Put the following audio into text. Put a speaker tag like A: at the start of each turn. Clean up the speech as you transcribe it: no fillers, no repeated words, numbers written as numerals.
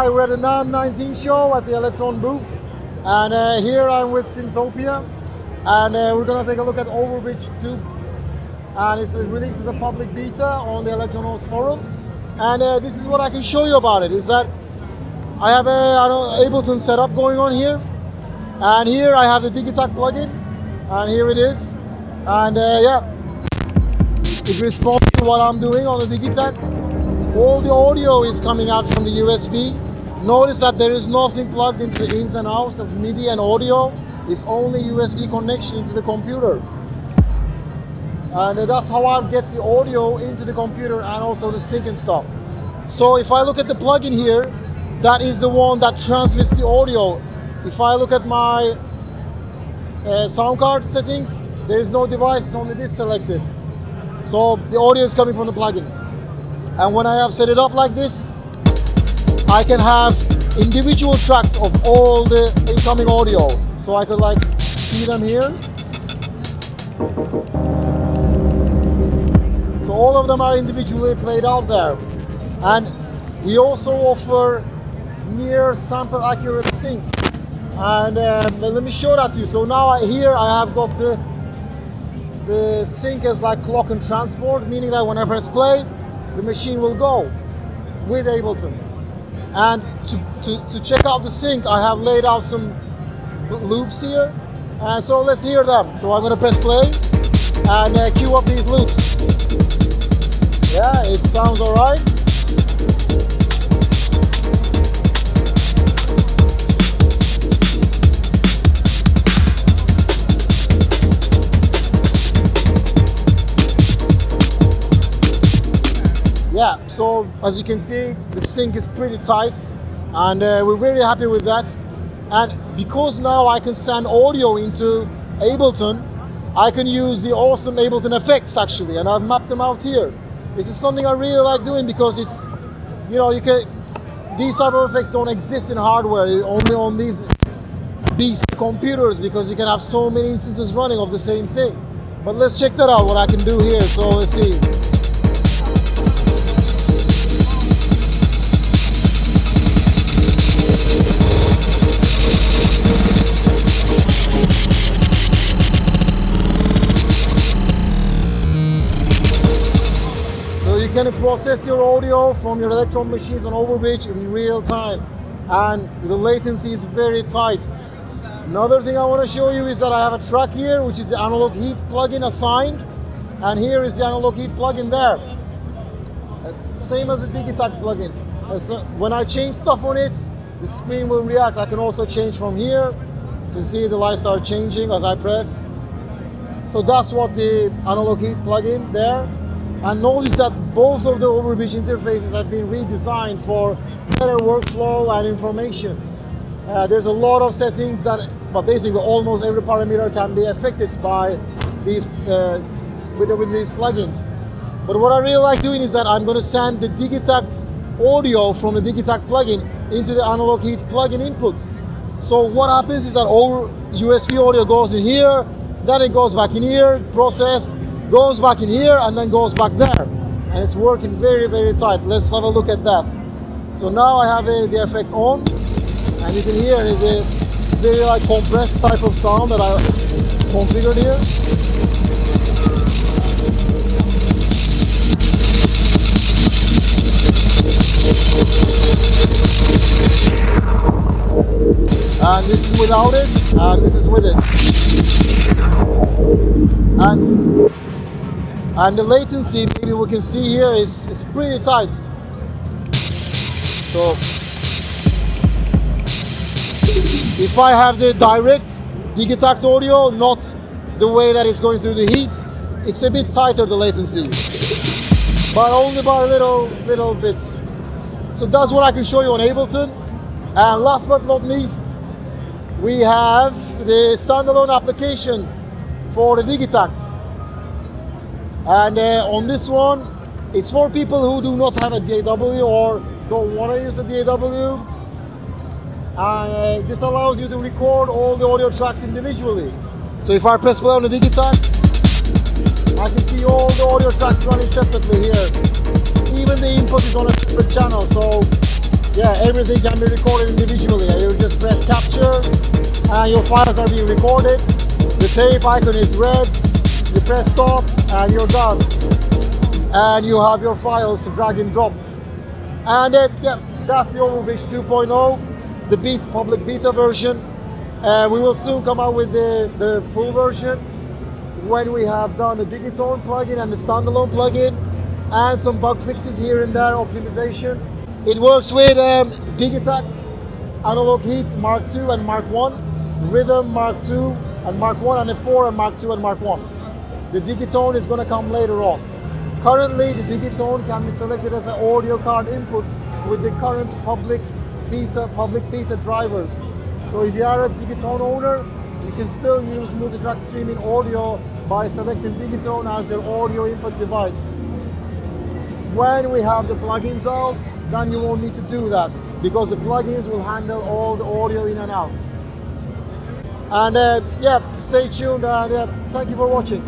A: Hi, we're at the NAMM Show at the Elektron booth, and here I'm with Synthtopia, and we're going to take a look at Overbridge 2, and it's released as a public beta on the Elektron forum, and this is what I can show you about it, is that I have a Ableton setup going on here, and here I have the Digitac plugin, and here it is, and yeah, it responds to what I'm doing on the Digitac. All the audio is coming out from the USB. Notice that there is nothing plugged into the ins and outs of MIDI and audio. It's only USB connection into the computer. And that's how I get the audio into the computer and also the sync and stuff. So if I look at the plugin here, that is the one that transmits the audio. If I look at my sound card settings, there is no device, it's only this selected. So the audio is coming from the plugin. And when I have set it up like this, I can have individual tracks of all the incoming audio. So I could like see them here. So all of them are individually played out there. And we also offer near sample accurate sync. And let me show that to you. So now here I have got the sync as like clock and transport, meaning that when I press play, the machine will go with Ableton. And to check out the sync, I have laid out some loops here. And so let's hear them. So I'm going to press play and cue up these loops. Yeah, it sounds all right. Yeah, so as you can see, the sync is pretty tight, and we're very happy with that. And because now I can send audio into Ableton, I can use the awesome Ableton effects actually, and I've mapped them out here. This is something I really like doing because it's, you know, these type of effects don't exist in hardware, only on these beast computers, because you can have so many instances running of the same thing. But let's check that out, what I can do here. So let's see. You can process your audio from your Elektron machines on Overbridge in real time, and the latency is very tight. Another thing I want to show you is that I have a track here, which is the analog heat plugin assigned, and here is the analog heat plugin there. Same as the Digitac plugin. When I change stuff on it, the screen will react. I can also change from here. You can see the lights are changing as I press. So that's what the analog heat plugin there. And notice that both of the Overbridge interfaces have been redesigned for better workflow and information. There's a lot of settings that, but basically almost every parameter can be affected by these with these plugins. But what I really like doing is that I'm going to send the Digitac audio from the Digitac plugin into the analog heat plugin input. So what happens is that USB audio goes in here, then it goes back in here, process, goes back in here, and then goes back there, and it's working very, very tight. Let's have a look at that. So now I have the effect on, and you can hear the very like compressed type of sound that I configured here. And this is without it, and this is with it. And the latency, maybe we can see here, is pretty tight. So if I have the direct Digitac audio, not the way that it's going through the heat, it's a bit tighter, the latency, but only by little bits. So that's what I can show you on Ableton. And last but not least, we have the standalone application for the Digitac. And on this one, it's for people who do not have a DAW or don't want to use a DAW. And this allows you to record all the audio tracks individually. So if I press play on the Digitac, I can see all the audio tracks running separately here. Even the input is on a separate channel, so yeah, everything can be recorded individually. You just press capture and your files are being recorded. The tape icon is red, you press stop and you're done. And you have your files to drag and drop. And yeah, that's the Overbridge 2.0, the public beta version. We will soon come out with the full version when we have done the Digitone plugin and the Standalone plugin and some bug fixes here and there, optimization. It works with Digitact, Analog Heat Mark II and Mark I, Rhythm Mark II and Mark I, and F4 and Mark II and Mark I. The Digitone is going to come later on. Currently, the Digitone can be selected as an audio card input with the current public beta drivers. So if you are a Digitone owner, you can still use multi-track streaming audio by selecting Digitone as your audio input device. When we have the plugins out, then you won't need to do that because the plugins will handle all the audio in and out. And yeah, stay tuned and thank you for watching.